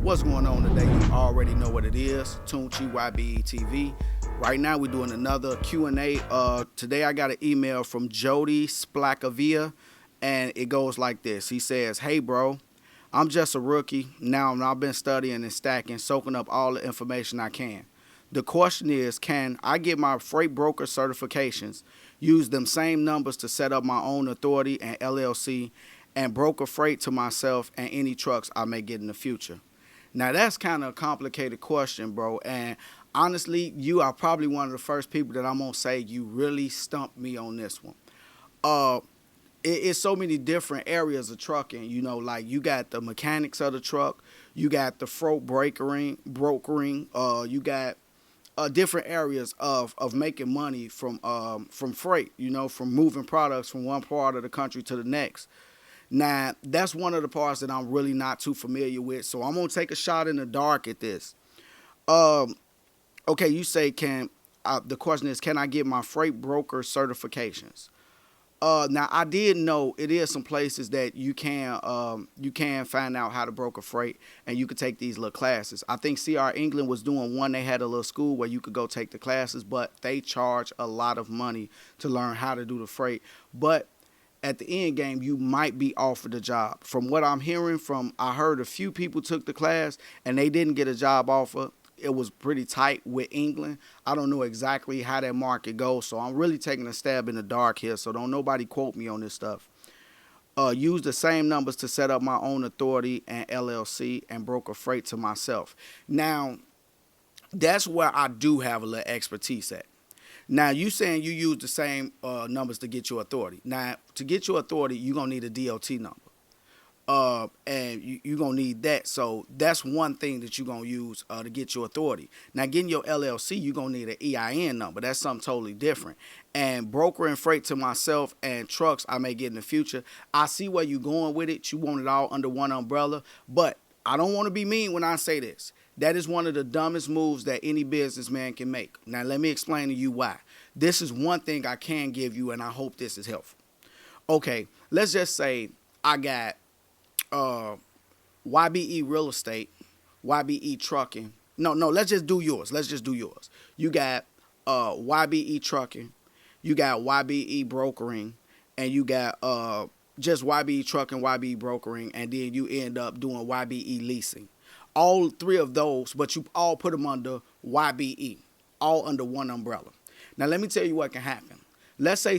What's going on today? You already know what it is. Tunchi YBE TV. Right now we're doing another Q&A. Today I got an email from Jody Splakavia, and it goes like this. He says, "Hey bro, I'm just a rookie. Now I've been studying and stacking, soaking up all the information I can. The question is, can I get my freight broker certifications, use them same numbers to set up my own authority and LLC, and broker freight to myself and any trucks I may get in the future?" Now that's kind of a complicated question, bro. And honestly, you are probably one of the first people that I'm gonna say you really stumped me on this one. Uh, it's so many different areas of trucking. You know, like you got the mechanics of the truck, you got the freight brokering. You got different areas of making money from freight. You know, from moving products from one part of the country to the next. Now, that's one of the parts that I'm really not too familiar with, so I'm going to take a shot in the dark at this. Um, okay, you say, the question is, can I get my freight broker certifications? Now, I did know it is some places that you can find out how to broker freight, and you could take these little classes. I think CR England was doing one. They had a little school where you could go take the classes, but they charge a lot of money to learn how to do the freight. But at the end game, you might be offered a job. From what I'm hearing I heard a few people took the class and they didn't get a job offer. It was pretty tight with England. I don't know exactly how that market goes, so I'm really taking a stab in the dark here, so don't nobody quote me on this stuff. Use the same numbers to set up my own authority and LLC and broker freight to myself. Now, that's where I do have a little expertise at. Now, you saying you use the same numbers to get your authority. Now, to get your authority, you're going to need a DOT number. And you're going to need that. So that's one thing that you're going to use to get your authority. Now, getting your LLC, you're going to need an EIN number. That's something totally different. And brokering freight to myself and trucks I may get in the future, I see where you're going with it. You want it all under one umbrella. But I don't want to be mean when I say this. That is one of the dumbest moves that any businessman can make. Now, let me explain to you why. This is one thing I can give you, and I hope this is helpful. Okay, let's just say I got YBE Real Estate, YBE Trucking. No, let's just do yours. You got YBE Trucking, you got YBE Brokering, and you got just YBE Trucking, YBE Brokering, and then you end up doing YBE Leasing. All three of those, but you all put them under YBE, all under one umbrella. Now, let me tell you what can happen. Let's say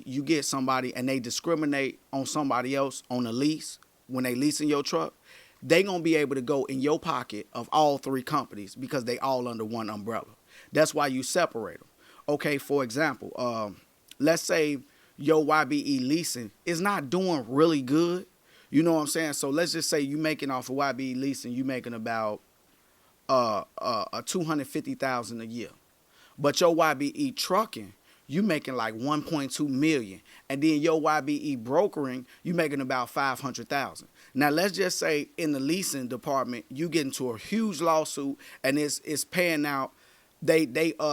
you get somebody and they discriminate on somebody else on a lease when they leasing your truck. They going to be able to go in your pocket of all three companies because they all under one umbrella. That's why you separate them. Okay, for example, let's say your YBE Leasing is not doing really good. You know what I'm saying? So let's just say you making off of YBE Leasing, you making about $250,000 a year. But your YBE Trucking, you making like 1.2 million. And then your YBE Brokering, you making about 500,000. Now let's just say in the leasing department, you get into a huge lawsuit and it's paying out. They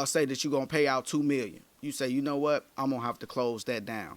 say that you're gonna pay out 2 million. You say, you know what? I'm gonna have to close that down.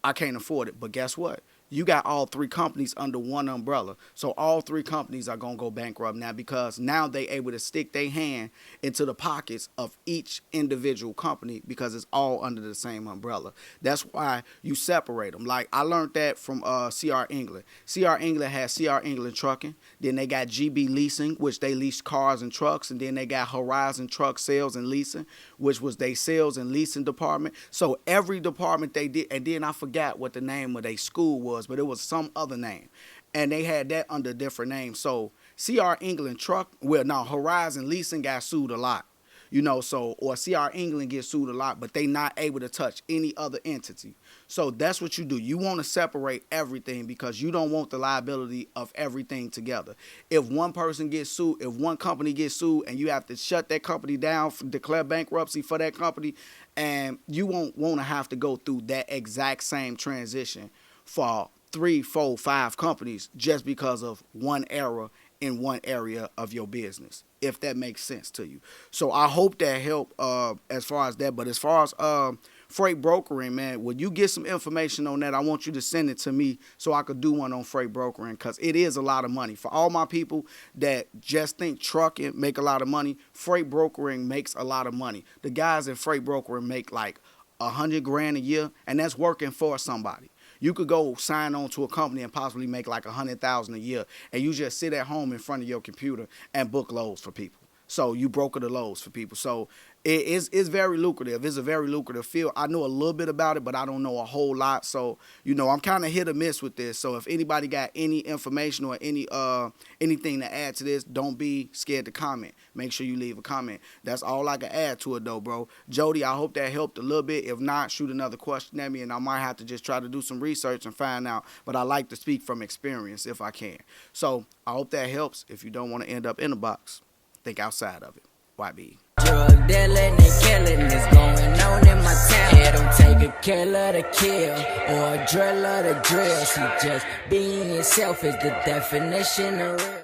I can't afford it. But guess what? You got all three companies under one umbrella. So all three companies are going to go bankrupt now because now they able to stick their hand into the pockets of each individual company because it's all under the same umbrella. That's why you separate them. Like I learned that from CR England. CR England has CR England Trucking. Then they got GB Leasing, which they lease cars and trucks. And then they got Horizon Truck Sales and Leasing, which was their sales and leasing department. So every department they did, and then I forgot what the name of their school was, but it was some other name. And they had that under different names. So CR England Horizon Leasing got sued a lot. You know, or CR England gets sued a lot, but they not able to touch any other entity. So that's what you do. You want to separate everything because you don't want the liability of everything together. If one person gets sued, if one company gets sued and you have to shut that company down, declare bankruptcy for that company, and you won't want to have to go through that exact same transition for 3, 4, 5 companies just because of one error in one area of your business, if that makes sense to you. So I hope that helped as far as that. But as far as freight brokering, man, when you get some information on that, I want you to send it to me so I could do one on freight brokering, because it is a lot of money. For all my people that just think trucking make a lot of money, freight brokering makes a lot of money. The guys in freight brokering make like $100 grand a year, and that's working for somebody. You could go sign on to a company and possibly make like $100,000 a year, and you just sit at home in front of your computer and book loads for people. So you broker the loads for people. So it's very lucrative. It's a very lucrative field. I know a little bit about it, but I don't know a whole lot. So, I'm kind of hit or miss with this. So if anybody got any information or anything to add to this, don't be scared to comment. Make sure you leave a comment. That's all I can add to it, though, bro. Jody, I hope that helped a little bit. If not, shoot another question at me, and I might have to just try to do some research and find out. But I like to speak from experience if I can. So I hope that helps. If you don't want to end up in a box, think outside of it. YB. Drug dealing and killing is going on in my town. It don't take a killer to kill or a driller to drill. See, just being yourself is the definition of real.